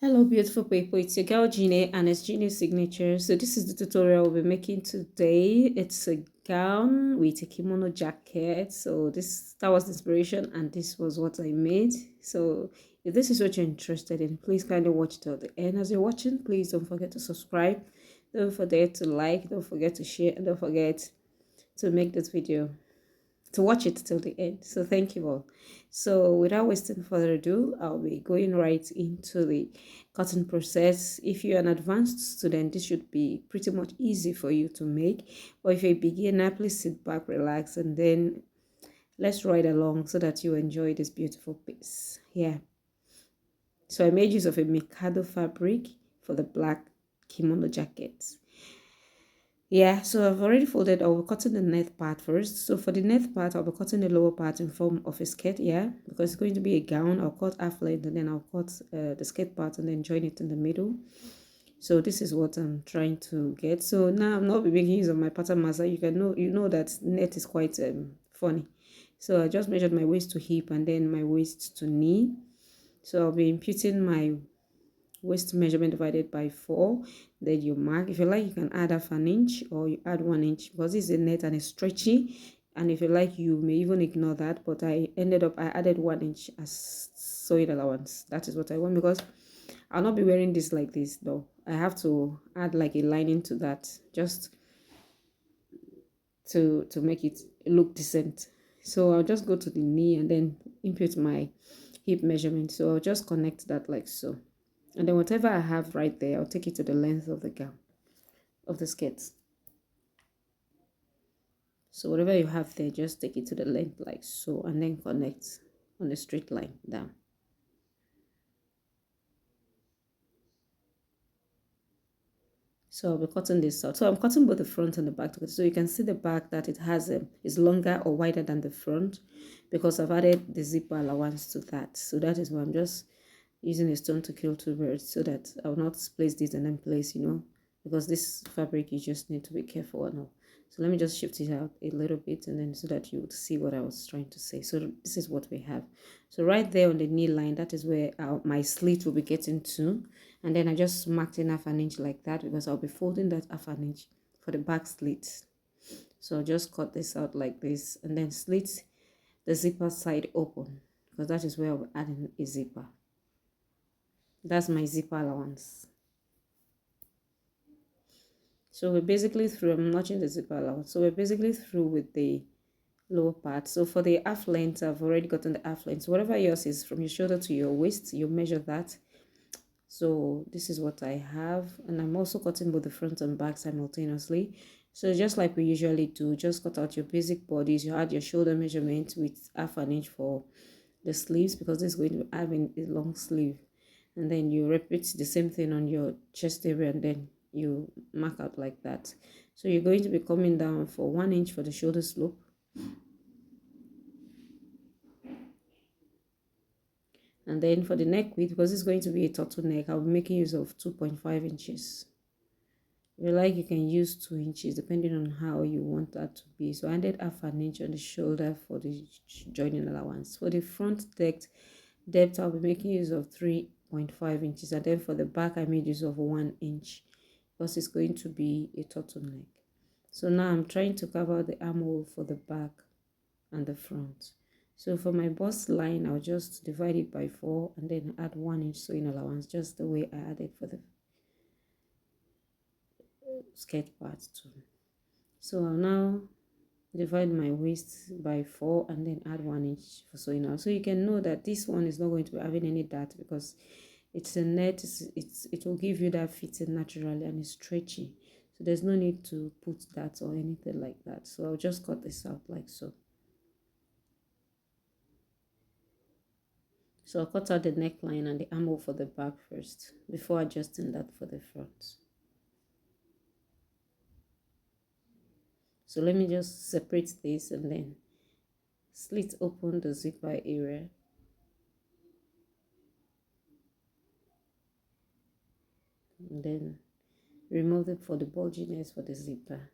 Hello beautiful people, it's your girl Gina and it's Gina's signature. So this is the tutorial we'll be making today. It's a gown with a kimono jacket. So that was the inspiration and this was what I made. So if this is what you're interested in, please kindly watch till the end. As you're watching, please don't forget to subscribe. Don't forget to like, don't forget to share, and don't forget to make this video to watch it till the end. So thank you all. So without wasting further ado, I'll be going right into the cutting process. If you're an advanced student, this should be pretty much easy for you to make. But if you're a beginner, please sit back, relax, and then let's ride along so that you enjoy this beautiful piece. Yeah. So I made use of a Mikado fabric for the black kimono jacket. Yeah, so I've already folded. I'll be cutting the neck part first. So for the neck part, I'll be cutting the lower part in form of a skirt, yeah, because it's going to be a gown. I'll cut half length and then I'll cut the skirt part and then join it in the middle. So this is what I'm trying to get. So now I'm not making use of my pattern master. You know that net is quite funny. So I just measured my waist to hip and then my waist to knee. So I'll be imputing my waist measurement divided by 4, then you mark. If you like, you can add half an inch or you add 1 inch because this is a net and it's stretchy, and if you like, you may even ignore that, but I added 1 inch as sewing allowance. That is what I want because I'll not be wearing this like this though. I have to add like a lining to that just to make it look decent. So I'll just go to the knee and then input my hip measurement. So I'll just connect that like so. And then whatever I have right there, I'll take it to the length of the gown, of the skirt. So whatever you have there, just take it to the length like so, and then connect on a straight line down. So I'll be cutting this out. So I'm cutting both the front and the back together. So you can see the back that it has is longer or wider than the front because I've added the zipper allowance to that. So that is why I'm just using a stone to kill two birds so that I will not place this and then place, because this fabric you just need to be careful and all. So let me just shift it out a little bit and then so that you would see what I was trying to say. So this is what we have. So right there on the knee line, that is where my slit will be getting to. And then I just marked in half an inch like that because I'll be folding that half an inch for the back slit. So I'll just cut this out like this and then slit the zipper side open because that is where I'll be adding a zipper. That's my zipper allowance. So we're basically through. I'm notching the zipper allowance. So we're basically through with the lower part. So for the half length, I've already gotten the half length. So whatever yours is from your shoulder to your waist, you measure that. So this is what I have, and I'm also cutting both the front and back simultaneously. So just like we usually do, just cut out your basic bodies. You add your shoulder measurement with half an inch for the sleeves because this is going to be having a long sleeve, and then you repeat the same thing on your chest area and then you mark out like that. So you're going to be coming down for 1 inch for the shoulder slope, and then for the neck width, because it's going to be a turtleneck, I'll be making use of 2.5 inches. If you like, you can use 2 inches depending on how you want that to be. So I added half an inch on the shoulder for the joining allowance. For the front depth, I'll be making use of 3.5 inches, and then for the back, I made use of 1 inch because it's going to be a turtleneck. So now I'm trying to cover the armhole for the back and the front. So for my bust line, I'll just divide it by 4 and then add 1 inch sewing allowance, just the way I added for the skirt part too. So I'll now divide my waist by 4 and then add 1 inch for sewing allowance. So you can know that this one is not going to be having any dart because it's a net. It will give you that fitting naturally and it's stretchy. So there's no need to put that or anything like that. So I'll just cut this out like so. So I'll cut out the neckline and the armhole for the back first before adjusting that for the front. So let me just separate this and then slit open the zipper area. And then remove it for the bulginess for the zipper.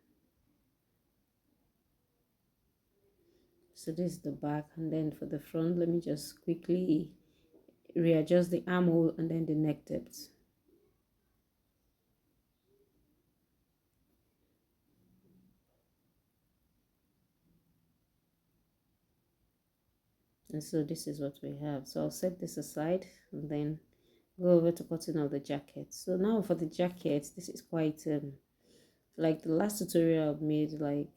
So this is the back, and then for the front, let me just quickly readjust the armhole and then the neck depth. And so this is what we have. So I'll set this aside and then go over to cutting out the jacket. So now for the jacket, this is quite like the last tutorial I've made, like,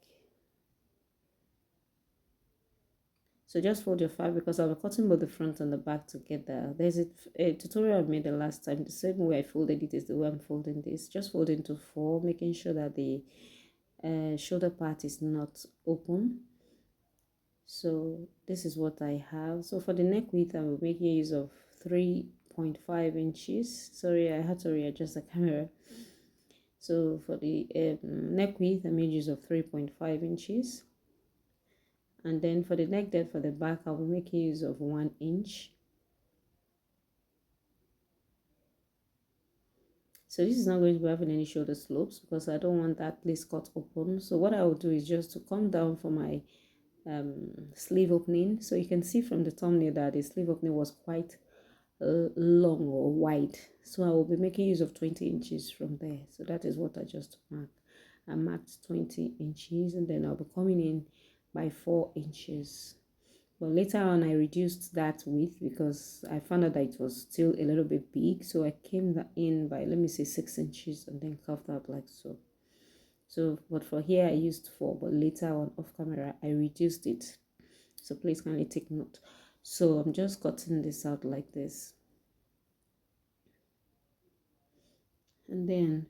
so just fold your fabric because I'll be cutting both the front and the back together. There's a tutorial I made the last time. The same way I folded it is the way I'm folding this. Just fold into four, making sure that the shoulder part is not open. So this is what I have. So for the neck width, I'm making use of 3.5 inches. Sorry, I had to readjust the camera. So for the neck width, I made use of 3.5 inches. And then for the neck depth for the back, I'll be making use of 1 inch. So this is not going to be having any shoulder slopes because I don't want that place cut open. So what I will do is just to come down for my sleeve opening. So you can see from the thumbnail that the sleeve opening was quite long or wide. So I will be making use of 20 inches from there. So that is what I just marked. I marked 20 inches and then I'll be coming in by 4 inches. But later on I reduced that width because I found out that it was still a little bit big. So I came in by, let me say, 6 inches and then carved out like so. So but for here I used 4, but later on off camera I reduced it. So please kindly take note. So I'm just cutting this out like this. And then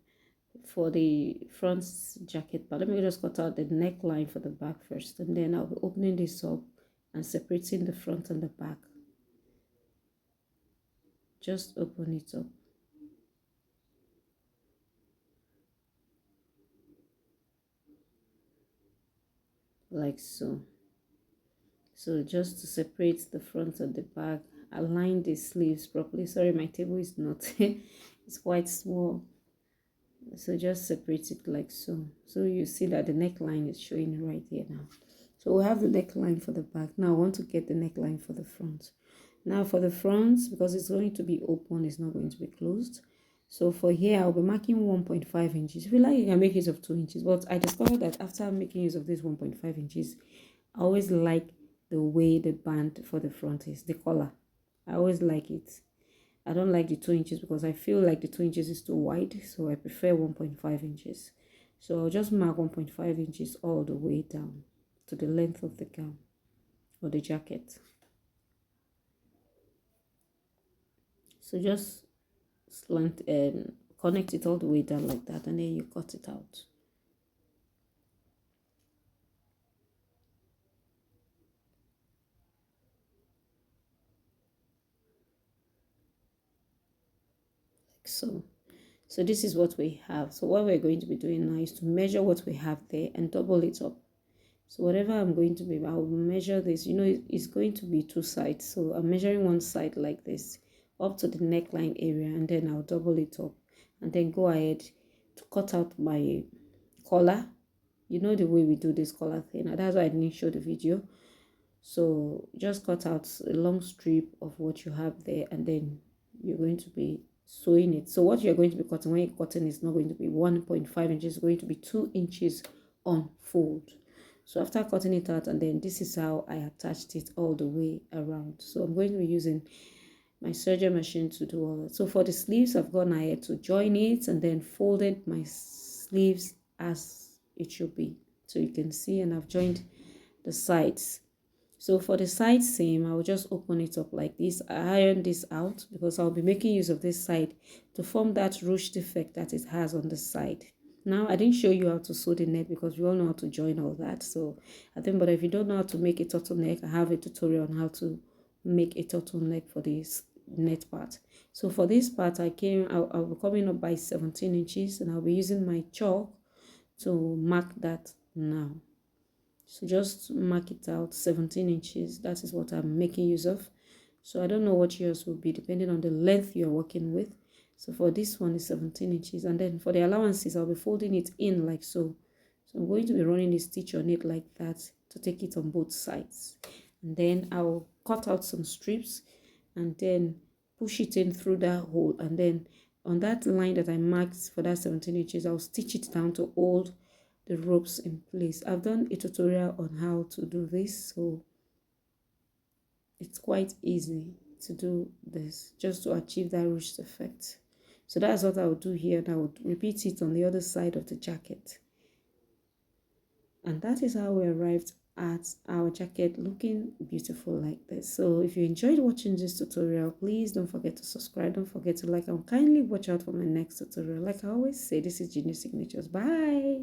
for the front jacket part, let me just cut out the neckline for the back first, and then I'll be opening this up and separating the front and the back. Just open it up like so. So just to separate the front and the back, align the sleeves properly. Sorry, my table is not it's quite small. So just separate it like so. So you see that the neckline is showing right here now. So we have the neckline for the back. Now I want to get the neckline for the front. Now for the front, because it's going to be open, it's not going to be closed. So for here, I'll be marking 1.5 inches. If you like, you can make use of 2 inches. But I discovered that after making use of this 1.5 inches, I always like the way the band for the front is, the collar. I always like it. I don't like the 2 inches because I feel like the 2 inches is too wide. So I prefer 1.5 inches. So I'll just mark 1.5 inches all the way down to the length of the gown or the jacket. So just slant and connect it all the way down like that, and then you cut it out. Like so. So this is what we have. So what we're going to be doing now is to measure what we have there and double it up. So whatever I'm going to be, I'll measure this. You know, it's going to be 2 sides. So I'm measuring one side like this up to the neckline area, and then I'll double it up and then go ahead to cut out my collar. You know the way we do this collar thing. And that's why I didn't show the video. So just cut out a long strip of what you have there, and then you're going to be sewing it. So what you're going to be cutting when you're cutting is not going to be 1.5 inches, it's going to be 2 inches on fold. So after cutting it out, and then this is how I attached it all the way around. So I'm going to be using my serger machine to do all that. So for the sleeves, I've gone ahead to join it and then folded my sleeves as it should be. So you can see, and I've joined the sides. So for the side seam, I will just open it up like this. I iron this out because I'll be making use of this side to form that ruched effect that it has on the side. Now, I didn't show you how to sew the neck because we all know how to join all that. So I think, but if you don't know how to make a turtleneck, I have a tutorial on how to make a turtleneck for this net part. So for this part, I'll be coming up by 17 inches, and I'll be using my chalk to mark that now. So just mark it out 17 inches. That is what I'm making use of. So I don't know what yours will be depending on the length you're working with. So for this one is 17 inches, and then for the allowances, I'll be folding it in like so. So I'm going to be running a stitch on it like that to take it on both sides, and then I'll cut out some strips and then push it in through that hole, and then on that line that I marked for that 17 inches, I'll stitch it down to hold the ropes in place. I've done a tutorial on how to do this, so it's quite easy to do this just to achieve that ruched effect. So that's what I would do here, and I would repeat it on the other side of the jacket. And that is how we arrived at our jacket looking beautiful like this. So if you enjoyed watching this tutorial, please don't forget to subscribe, don't forget to like, and kindly watch out for my next tutorial. Like I always say, this is Genius Signatures. Bye.